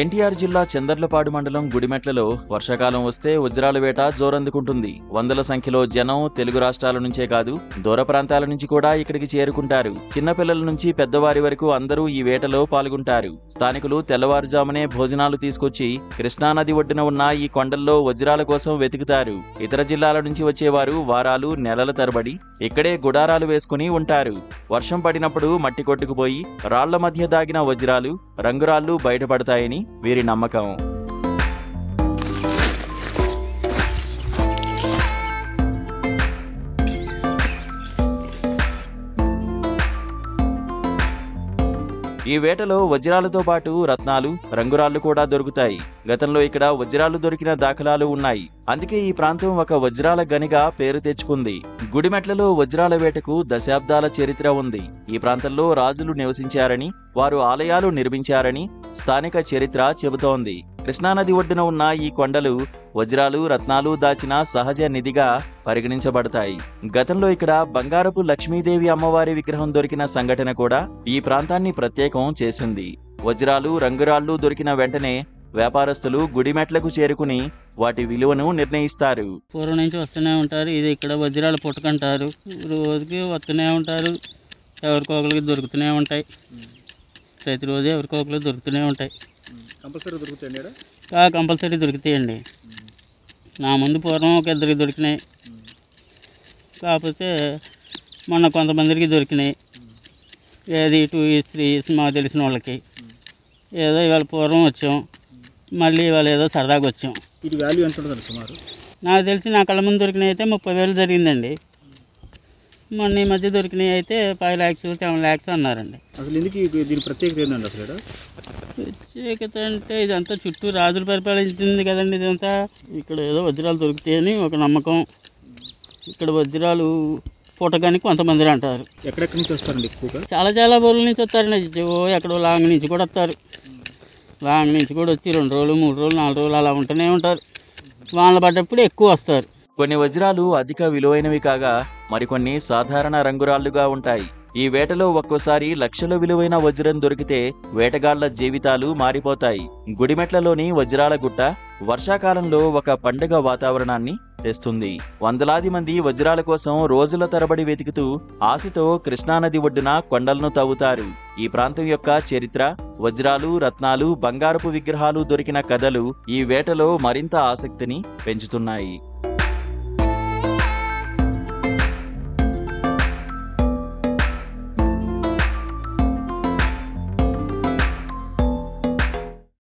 ఎన్టీఆర్ జిల్లా చందర్లపాడు మండలం గుడిమెట్లలో వర్షాకాలం వస్తే వజ్రాల వేట జోరందుకుంటుంది. వందల సంఖ్యలో జనం తెలుగు రాష్ట్రాల నుంచే కాదు దూర ప్రాంతాల నుంచి కూడా ఇక్కడికి చేరుకుంటారు. చిన్నపిల్లల నుంచి పెద్దవారి వరకు అందరూ ఈ వేటలో పాల్గొంటారు. స్థానికులు తెల్లవారుజామునే భోజనాలు తీసుకొచ్చి కృష్ణానది ఒడ్డున ఉన్న ఈ కొండల్లో వజ్రాల కోసం వెతుకుతారు. ఇతర జిల్లాల నుంచి వచ్చేవారు వారాలు నెలల తరబడి ఇక్కడే గుడారాలు వేసుకుని ఉంటారు. వర్షం పడినప్పుడు మట్టి కొట్టుకుపోయి రాళ్ల మధ్య దాగిన వజ్రాలు రంగురాళ్లు బయటపడతాయని వీరి నమ్మకం. ఈ వేటలో వజ్రాలతో పాటు రత్నాలు రంగురాళ్లు కూడా దొరుకుతాయి. గతంలో ఇక్కడ వజ్రాలు దొరికిన దాఖలాలు ఉన్నాయి. అందుకే ఈ ప్రాంతం ఒక వజ్రాల గనిగా పేరు తెచ్చుకుంది. గుడిమెట్లలో వజ్రాల వేటకు దశాబ్దాల చరిత్ర ఉంది. ఈ ప్రాంతంలో రాజులు నివసించారని వారు ఆలయాలు నిర్మించారని స్థానిక చరిత్ర చెబుతోంది. కృష్ణానది ఒడ్డున ఉన్న ఈ కొండలు వజ్రాలు రత్నాలు దాచిన సహజ నిధిగా పరిగణించబడతాయి. గతంలో ఇక్కడ బంగారపు లక్ష్మీదేవి అమ్మవారి విగ్రహం దొరికిన సంఘటన కూడా ఈ ప్రాంతాన్ని ప్రత్యేకం చేసింది. వజ్రాలు రంగురాళ్లు దొరికిన వెంటనే వ్యాపారస్తులు గుడిమెట్లకు చేరుకుని వాటి విలువను నిర్ణయిస్తారు. పూర్వం నుంచి వస్తూనే ఉంటారు. ఇది ఇక్కడ వజ్రాలు పుట్టుకుంటారు. రోజుకి వస్తూనే ఉంటారు. ఎవరికొకరికి దొరుకుతూనే ఉంటాయి. ప్రతిరోజు ఎవరికొకరికి దొరుకుతూనే ఉంటాయి. కంపల్సరీ దొరుకుతాయండి. కంపల్సరీ దొరుకుతాయండి. నా ముందు పూర్వం ఒక ఇద్దరికి దొరికినాయి. కాకపోతే మొన్న కొంతమందికి దొరికినాయి. ఏది 2 years 3 years మాకు తెలిసిన వాళ్ళకి. ఏదో ఇవాళ పూర్వం వచ్చాం, మళ్ళీ ఇవాళ ఏదో సరదాగా వచ్చాం. ఇది వాల్యూ ఎంత ఉంటుంది సుమారు? నాకు తెలిసి నా కళ్ళ ముందు దొరికినాయి అయితే 30,000 జరిగిందండి. మొన్న ఈ మధ్య దొరికినాయి అయితే 5 lakhs 7 lakhs అన్నారండి. అసలు ఎందుకు దీని ప్రత్యేకత ఏంటండి? అసలు ప్రత్యేకత అంటే ఇదంతా చుట్టూ రాజులు పరిపాలించింది కదండి. ఇదంతా ఇక్కడ ఏదో వజ్రాలు దొరుకుతాయని ఒక నమ్మకం. ఇక్కడ వజ్రాలు పుట్టగాని కొంతమంది అంటారు. ఎక్కడెక్కడి నుంచి వస్తారండి ఎక్కువగా? చాలా ఊళ్ళ నుంచి వస్తారండి. ఎక్కడో లాంగ్ నుంచి కూడా వస్తారు. లాంగ్ నుంచి కూడా వచ్చి 2 రోజులు 3 రోజులు 4 రోజులు అలా ఉంటూనే ఉంటారు. వానలు పడ్డప్పుడు ఎక్కువ వస్తారు. కొన్ని వజ్రాలు అధిక విలువైనవి కాగా మరికొన్ని సాధారణ రంగురాళ్లుగా ఉంటాయి. ఈ వేటలో ఒక్కోసారి లక్షల విలువైన వజ్రం దొరికితే వేటగాళ్ల జీవితాలు మారిపోతాయి. గుడిమెట్లలోని వజ్రాల గుట్ట వర్షాకాలంలో ఒక పండుగ వాతావరణాన్ని తెస్తుంది. వందలాది మంది వజ్రాల కోసం రోజుల తరబడి వెతుకుతూ ఆశతో కృష్ణానది ఒడ్డున కొండలను తవ్వుతారు. ఈ ప్రాంతం యొక్క చరిత్ర, వజ్రాలు రత్నాలు బంగారపు విగ్రహాలు దొరికిన కథలు ఈ వేటలో మరింత ఆసక్తిని పెంచుతున్నాయి.